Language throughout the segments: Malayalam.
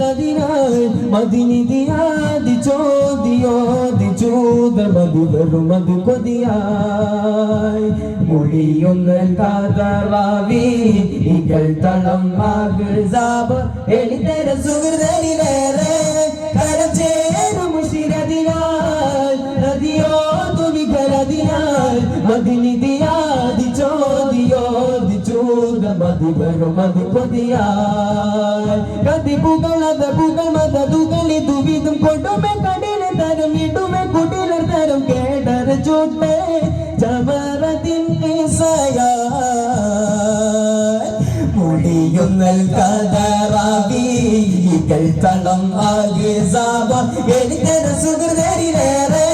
തുമികളതിനായി മതിനിധിയാതി ചോദിയോതി ചൂതമതി വെറുമതി കൊതിയായി മുടിയൊന്നൽ കാതറാവി ഇകൾ തളം മാകൾ സാബ് എളിതര സുഹൃതനിലേറെ കരചേരും മുഷിരതിനായി നദിയോ തുമികളതിനായി മതിനിധിയാതി ചോദിയോതി ചൂതമതി വെറുമതി കൊതിയായി കതിപുകളത പുകൾ മതതുകളിതു വിധം കൊടുമെ കടിലെ തരം ഇടുമെ കുടിലർ തരം കേടർ ചൂട്ടെ ചമരത്തിൻ മുടിയുന്നൽ കഥറാവികൾ തളം ആകെ സാബ എളിതര സുഹൃതരിലേറെ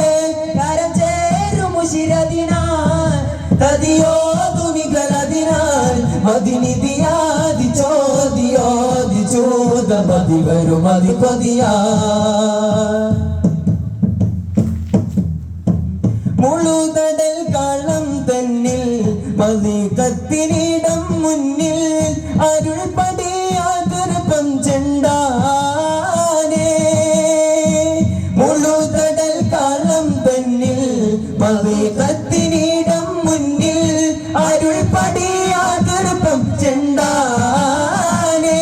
കരചേരും മുഷിരതിനായി തതിയോ തുമികളതിനായി മതിനിധിയാതി ചോദിയോതി ചൂതമതി വരുമതി കൊതിയായി മുഴുതടൽ കാളം തന്നിൽ മതികത്തിനിടം മുന്നിൽ അരുൾ പടിയാതിർപ്പം ചെണ്ടാനേ മുഴുതടൽ കാളം തന്നിൽ മതികത്തിനിടം മുന്നിൽ അരുൾ പടിയാതിർപ്പം ചെണ്ടാനേ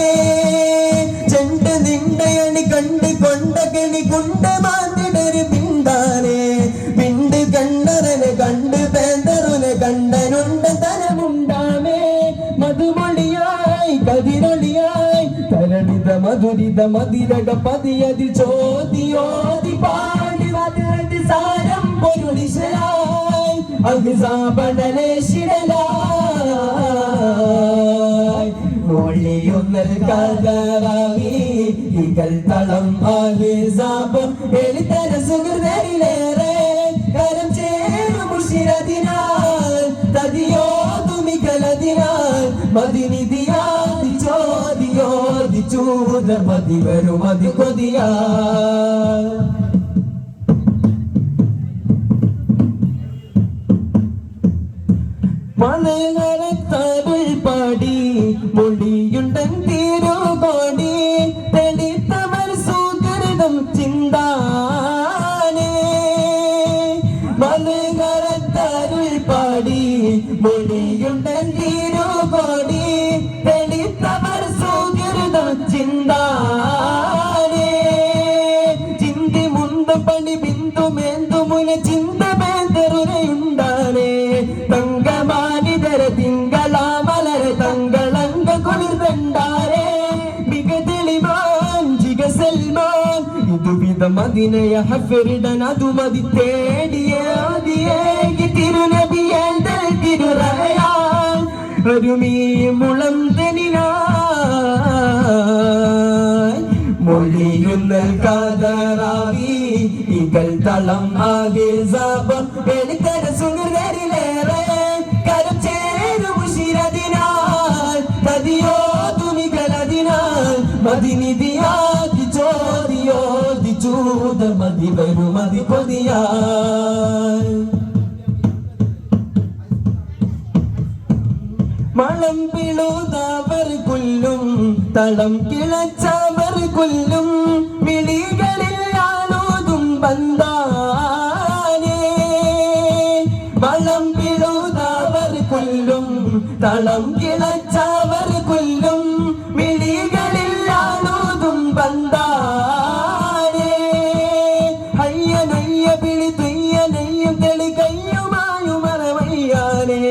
ചെണ്ട് നിണ്ടയണി കണ്ട് കൊണ്ട കിണി കുണ്ട മാതിടൊരു പിണ്ടാനേ പിണ്ട് കണ്ടരനെ കണ്ട് പേന്തറുനെ കണ്ടനുണ്ട തരമുണ്ടാമേ മധുമൊഴിയായി കതിരൊളിയായി തരണിത മധുരിത മതിരക പതിയതി ചോദിയോതി പാടി വതി സാരം പൊരുളിശലായി അഭിസാപടലേശിടലായി മൊഴിയൊന്നൽ കഥറാവി ഇകൾ തളം ആകെ സാപം എളിതര സുഹൃതരിലേറെ കരം ചേരും മുഷിരതിനായി തതിയോ തുമികളതിനായി മതിനിധിയാതി ചോദിയോതി ചൂതമതി വരുമതി കൊതിയായി മലകരത്തരുൾ പാടി മൊഴിയുണ്ടൻ തിരുകോടി തെളിത്തമർ സുഹൃതം ചിന്താനേ മലകരത്തരുൾ പാടി മൊഴിയുണ്ടൻ തിരുകോടി തെളിത്തമർ സുഹൃതം ചിന്താനേ ചിന്തി മുന്ത പണി ബിന്ദു മേന്തു മുന ചിന്ത പേന്തറുരയുണ്ടാനേ തങ്കമാനിതര തിങ്കളാമലര തങ്കളങ്ക കുളിർവെണ്ടാരേ മികതെളിമാൻ ജിഗസൽമാൻ ഇതുവിധം അതിനയ ഹഫരിടൻ അതുമതി തേടിയേകി തിരുനബിയേന്തൽ തിരുറയാൻ ഒരുമീ മുളം തെനിനായി മൊഴിയുന്നൽ കാതറാവി ഇകൾ തളം ആകെ സാപം എളിതര സുഹൃതരിലേറെ കരം ചേരും മുഷിരതിനായി തതിയോ തുമികളതിനായി മതിനിധിയാതി ചോദിയോതി ചൂതമതി വരുമതി കൊതിയായി മളം പിളുതവർ കൊല്ലും തളം കിളച്ചവർ കൊല്ലും വിളികളിൽ ആലോതും ബന്ധാനേ മളം പിളുതവർ കൊല്ലും തളം കിളച്ചവർ കൊല്ലും വിളികളിൽ ആലോതും ബന്ധാനേ ഹയ്യനയ്യ പിളി തുയ്യനയ്യും തെളി കയ്യുമായും മറവയ്യാനേ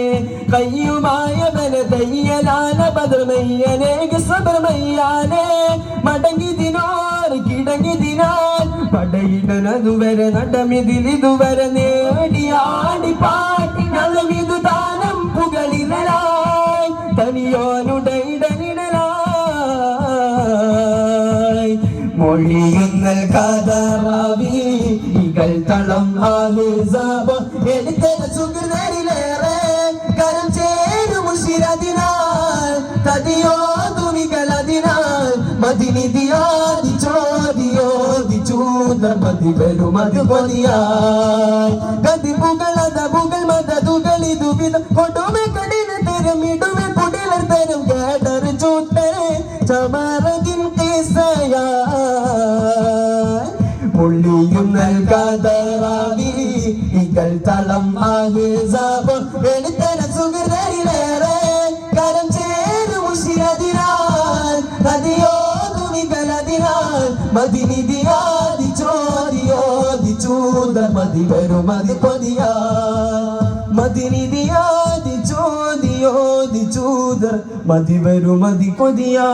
കയ്യുമായ ബലതയ്യലാന ബദ്രമയ്യനേക സബർമയ്യാനേ മടങ്ങിതിനോർ കിടങ്ങിതിനാൽ പടയിടനതുവരെ നടമിതിലിതുവരെ നേടിയാടി പാട്ടി നളവിതു താനം പുകളിലായി തനിയോനുടയിടനിടലായി മൊഴിയുന്നൽ കാതറാവി ഇകൾ തളം ആകെ സാപം എളിതര സുഹൃതരിലേറെ കരം ചേരും മുഷിരതിനായി തതിയോ തുമികളതിനായി മതിനിധിയാതി ചോദിയോതി ചൂതമതി വരുമതി കൊതിയായി കതിപുകളത പുകൾ മതതുകളിതു വിധം കൊടുമെ കടിന തരം ഇടുമെ കുടിലർ തരം കേടർ ചൂട്ടെ ചമരകിൻ കേസയാ മൊഴിയും നൽകാതറാവി ഇകൾ തളം ആഹ്സാബ് എടുത്തന സുഗതരിലേറെ കരം ചേരും ഉശിരതിനാൽ നദിയോതുമികളതിനാൽ മദിനിധിയാതി ചോദിയോതി ചൂത മതി വരും മതി കൊതിയാ മദിനിധിയാതി ചോദിയോതി ചൂത മതി വരും മതി കൊതിയാ